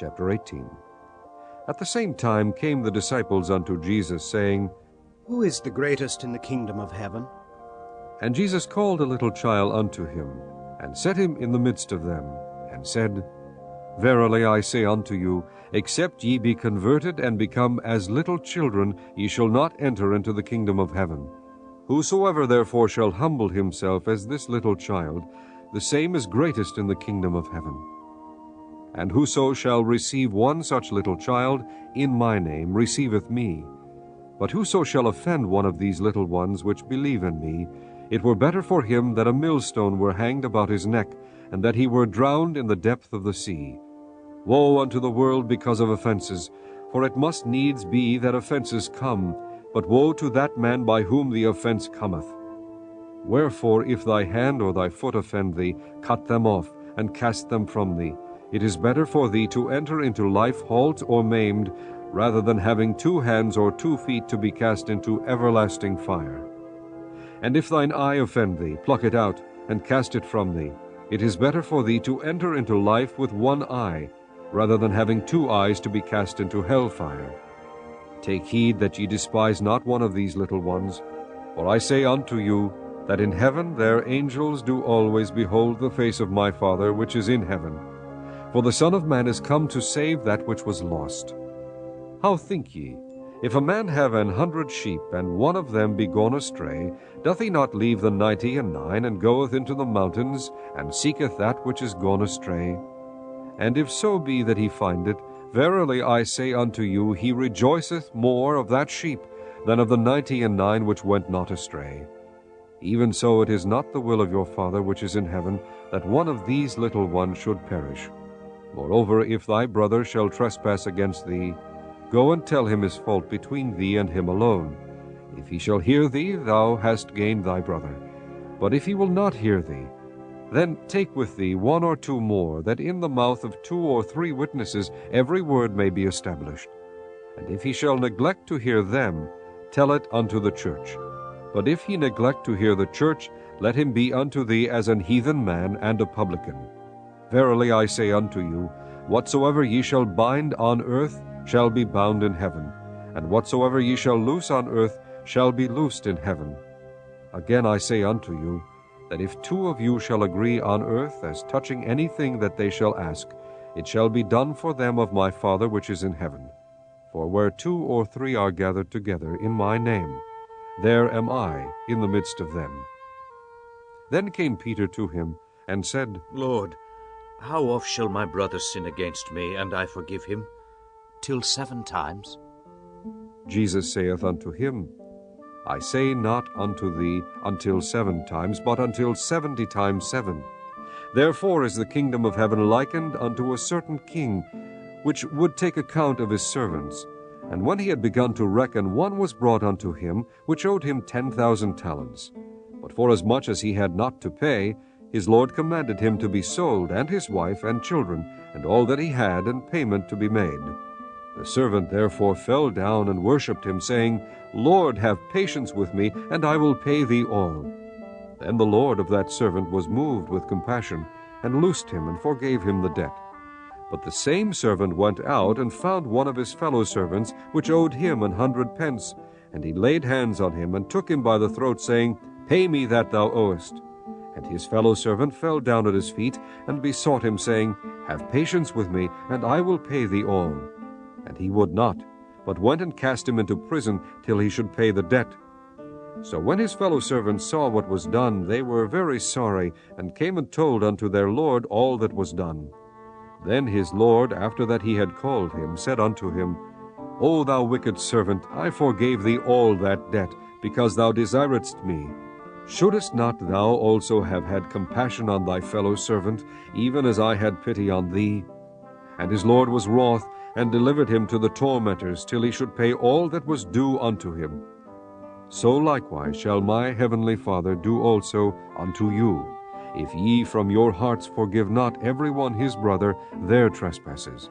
Chapter 18. At the same time came the disciples unto Jesus, saying, Who is the greatest in the kingdom of heaven? And Jesus called a little child unto him, and set him in the midst of them, and said, Verily I say unto you, except ye be converted and become as little children, ye shall not enter into the kingdom of heaven. Whosoever therefore shall humble himself as this little child, the same is greatest in the kingdom of heaven. And whoso shall receive one such little child in my name receiveth me. But whoso shall offend one of these little ones which believe in me, it were better for him that a millstone were hanged about his neck, and that he were drowned in the depth of the sea. Woe unto the world because of offenses, for it must needs be that offenses come, but woe to that man by whom the offense cometh. Wherefore, if thy hand or thy foot offend thee, cut them off, and cast them from thee. It is better for thee to enter into life halt or maimed, rather than having 2 hands or 2 feet to be cast into everlasting fire. And if thine eye offend thee, pluck it out, and cast it from thee. It is better for thee to enter into life with 1 eye, rather than having 2 eyes to be cast into hell fire. Take heed that ye despise not one of these little ones. For I say unto you, that in heaven their angels do always behold the face of my Father which is in heaven. For the Son of Man is come to save that which was lost. How think ye? If a man have 100 sheep, and one of them be gone astray, doth he not leave the 99, and goeth into the mountains, and seeketh that which is gone astray? And if so be that he find it, verily I say unto you, he rejoiceth more of that sheep than of the 99 which went not astray. Even so it is not the will of your Father which is in heaven, that one of these little ones should perish. Moreover, if thy brother shall trespass against thee, go and tell him his fault between thee and him alone. If he shall hear thee, thou hast gained thy brother. But if he will not hear thee, then take with thee 1 or 2 more, that in the mouth of 2 or 3 witnesses every word may be established. And if he shall neglect to hear them, tell it unto the church. But if he neglect to hear the church, let him be unto thee as an heathen man and a publican. Verily I say unto you, whatsoever ye shall bind on earth shall be bound in heaven, and whatsoever ye shall loose on earth shall be loosed in heaven. Again I say unto you, that if 2 of you shall agree on earth as touching anything that they shall ask, it shall be done for them of my Father which is in heaven. For where 2 or 3 are gathered together in my name, there am I in the midst of them. Then came Peter to him, and said, Lord, how oft shall my brother sin against me, and I forgive him? Till 7 times? Jesus saith unto him, I say not unto thee until 7 times, but until 70 times 7. Therefore is the kingdom of heaven likened unto a certain king, which would take account of his servants. And when he had begun to reckon, one was brought unto him, which owed him 10,000 talents. But forasmuch as he had not to pay, his Lord commanded him to be sold, and his wife and children, and all that he had, and payment to be made. The servant therefore fell down and worshipped him, saying, Lord, have patience with me, and I will pay thee all. Then the Lord of that servant was moved with compassion, and loosed him, and forgave him the debt. But the same servant went out, and found one of his fellow servants, which owed him 100 pence. And he laid hands on him, and took him by the throat, saying, Pay me that thou owest. And his fellow servant fell down at his feet, and besought him, saying, Have patience with me, and I will pay thee all. And he would not, but went and cast him into prison till he should pay the debt. So when his fellow servants saw what was done, they were very sorry, and came and told unto their Lord all that was done. Then his Lord, after that he had called him, said unto him, O thou wicked servant, I forgave thee all that debt, because thou desiredst me. Shouldest not thou also have had compassion on thy fellow servant, even as I had pity on thee? And his Lord was wroth, and delivered him to the tormentors, till he should pay all that was due unto him. So likewise shall my heavenly Father do also unto you, if ye from your hearts forgive not every one his brother their trespasses.